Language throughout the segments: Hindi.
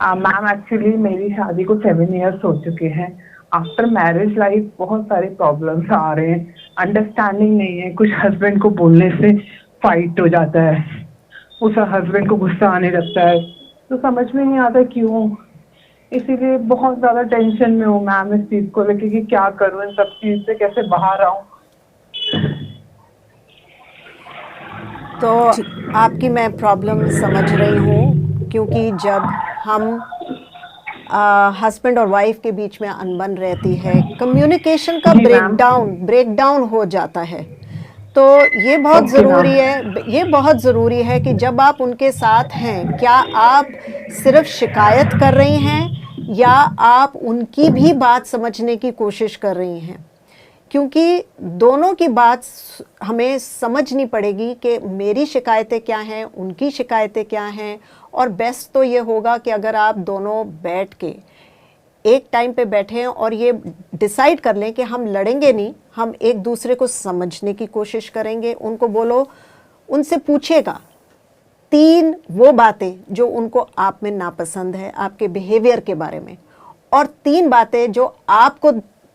मैम एक्चुअली मेरी शादी को 7 इयर्स हो चुके हैं। आफ्टर मैरिज लाइफ बहुत सारे प्रॉब्लम्स आ रहे हैं, अंडरस्टैंडिंग नहीं है, कुछ हस्बैंड को बोलने से फाइट हो जाता है, उस हस्बैंड को गुस्सा आने लगता है, तो समझ में नहीं आता क्यों। इसीलिए बहुत ज़्यादा टेंशन में हूँ मैम इस चीज़ को लेके कि क्या करूँ, इन सब चीज़ से कैसे बाहर आऊँ। तो आपकी मैं प्रॉब्लम समझ रही हूँ, क्योंकि जब हम हस्बैंड और वाइफ के बीच में अनबन रहती है, कम्युनिकेशन का जी मैम। ब्रेकडाउन हो जाता है। तो ये बहुत ओके मैम। ज़रूरी है, ये बहुत ज़रूरी है कि जब आप उनके साथ हैं, क्या आप सिर्फ शिकायत कर रही हैं या आप उनकी भी बात समझने की कोशिश कर रही हैं? क्योंकि दोनों की बात हमें समझनी पड़ेगी कि मेरी शिकायतें क्या हैं, उनकी शिकायतें क्या हैं। और बेस्ट तो ये होगा कि अगर आप दोनों बैठ के एक टाइम पे बैठें और ये डिसाइड कर लें कि हम लड़ेंगे नहीं, हम एक दूसरे को समझने की कोशिश करेंगे। उनको बोलो, उनसे पूछेगा 3 वो बातें जो उनको आप में नापसंद है, आपके बिहेवियर के बारे में, और 3 बातें जो आपको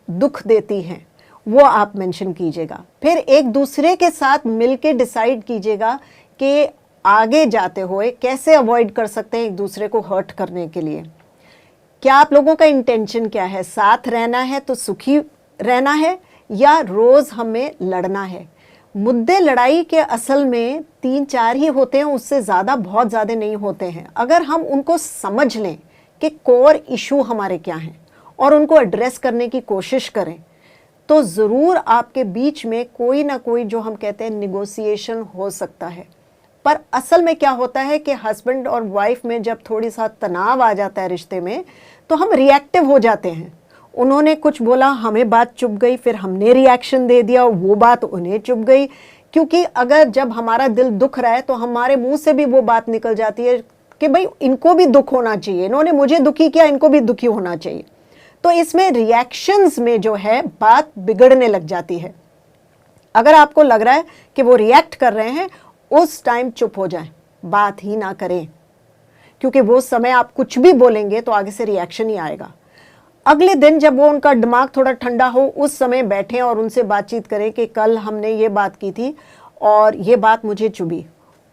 दुख देती हैं, वो आप मेंशन कीजिएगा। फिर एक दूसरे के साथ मिलके डिसाइड कीजिएगा कि आगे जाते हुए कैसे अवॉइड कर सकते हैं एक दूसरे को हर्ट करने के लिए। क्या आप लोगों का इंटेंशन क्या है? साथ रहना है तो सुखी रहना है, या रोज हमें लड़ना है? मुद्दे लड़ाई के असल में 3-4 ही होते हैं, उससे ज़्यादा बहुत ज़्यादा नहीं होते हैं। अगर हम उनको समझ लें कि कोर इशू हमारे क्या हैं और उनको एड्रेस करने की कोशिश करें, तो ज़रूर आपके बीच में कोई ना कोई, जो हम कहते हैं, निगोसिएशन हो सकता है। पर असल में क्या होता है कि हस्बैंड और वाइफ में जब थोड़ी सा तनाव आ जाता है रिश्ते में, तो हम रिएक्टिव हो जाते हैं। उन्होंने कुछ बोला, हमें बात चुभ गई, फिर हमने रिएक्शन दे दिया, वो बात उन्हें चुभ गई। क्योंकि अगर जब हमारा दिल दुख रहा है तो हमारे मुंह से भी वो बात निकल जाती है कि भाई इनको भी दुख होना चाहिए, इन्होंने मुझे दुखी किया, इनको भी दुखी होना चाहिए। तो इसमें रिएक्शंस में जो है बात बिगड़ने लग जाती है। अगर आपको लग रहा है कि वो रिएक्ट कर रहे हैं, उस टाइम चुप हो जाएं, बात ही ना करें, क्योंकि वो समय आप कुछ भी बोलेंगे तो आगे से रिएक्शन ही आएगा। अगले दिन जब वो उनका दिमाग थोड़ा ठंडा हो, उस समय बैठें और उनसे बातचीत करें कि कल हमने ये बात की थी और ये बात मुझे चुभी।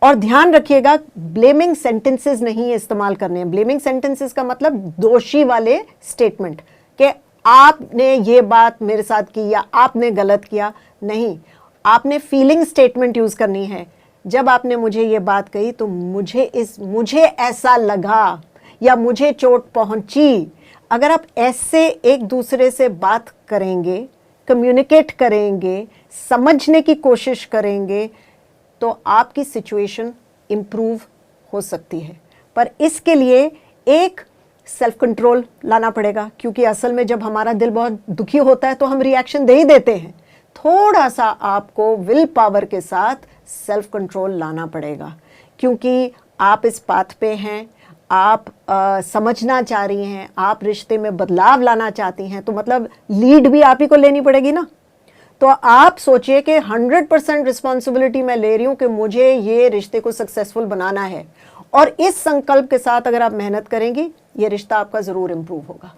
और ध्यान रखिएगा, ब्लेमिंग सेंटेंसेस नहीं इस्तेमाल करने हैं। ब्लेमिंग सेंटेंसेस का मतलब दोषी वाले स्टेटमेंट, कि आपने ये बात मेरे साथ की या आपने गलत किया नहीं। आपने फीलिंग स्टेटमेंट यूज करनी है। जब आपने मुझे ये बात कही तो मुझे ऐसा लगा या मुझे चोट पहुंची। अगर आप ऐसे एक दूसरे से बात करेंगे, कम्युनिकेट करेंगे, समझने की कोशिश करेंगे, तो आपकी सिचुएशन इम्प्रूव हो सकती है। पर इसके लिए एक सेल्फ कंट्रोल लाना पड़ेगा, क्योंकि असल में जब हमारा दिल बहुत दुखी होता है तो हम रिएक्शन दे ही देते हैं। थोड़ा सा आपको विल पावर के साथ सेल्फ कंट्रोल लाना पड़ेगा, क्योंकि आप इस पाथ पे हैं, आप समझना चाह रही हैं, आप रिश्ते में बदलाव लाना चाहती हैं, तो मतलब लीड भी आप ही को लेनी पड़ेगी ना। तो आप सोचिए कि 100% रिस्पॉन्सिबिलिटी मैं ले रही हूँ कि मुझे ये रिश्ते को सक्सेसफुल बनाना है, और इस संकल्प के साथ अगर आप मेहनत करेंगी, ये रिश्ता आपका ज़रूर इम्प्रूव होगा।